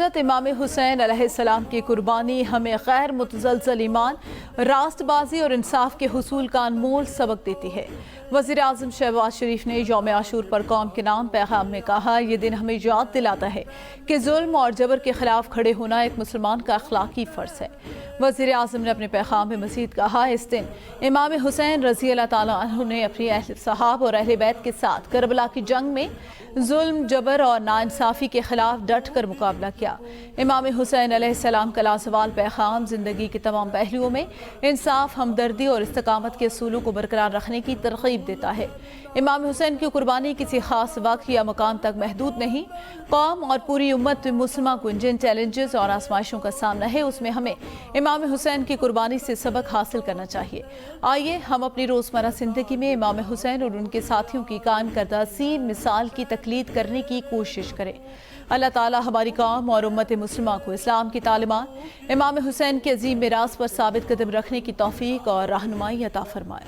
حضرت امام حسین علیہ السلام کی قربانی ہمیں غیر متزلزل ایمان، راست بازی اور انصاف کے حصول کا انمول سبق دیتی ہے۔ وزیر اعظم شہباز شریف نے یوم عاشور پر قوم کے نام پیغام میں کہا، یہ دن ہمیں یاد دلاتا ہے کہ ظلم اور جبر کے خلاف کھڑے ہونا ایک مسلمان کا اخلاقی فرض ہے۔ وزیر اعظم نے اپنے پیغام میں مزید کہا، اس دن امام حسین رضی اللہ تعالیٰ عنہ نے اپنی اہل صحابہ اور اہل بیت کے ساتھ کربلا کی جنگ میں ظلم، جبر اور ناانصافی کے خلاف ڈٹ کر مقابلہ کیا۔ امام حسین علیہ السلام کا لازوال پیغام زندگی کے تمام پہلوؤں میں انصاف، ہمدردی اور استقامت کے اصولوں کو برقرار رکھنے کی ترغیب دیتا ہے۔ امام حسین کی قربانی کسی خاص وقت یا مقام تک محدود نہیں۔ قوم اور پوری امت مسلمہ کو جن چیلنجز اور آزمائشوں کا سامنا ہے، اس میں ہمیں امام حسین کی قربانی سے سبق حاصل کرنا چاہیے۔ آئیے ہم اپنی روزمرہ زندگی میں امام حسین اور ان کے ساتھیوں کی قائم کردہ حسین مثال کی تقلید کرنے کی کوشش کریں۔ اللہ تعالیٰ ہماری قوم اور امت مسلمہ کو اسلام کی تعلیمات، امام حسین کے عظیم میراث پر ثابت قدم رکھنے کی توفیق اور رہنمائی عطا فرمائے۔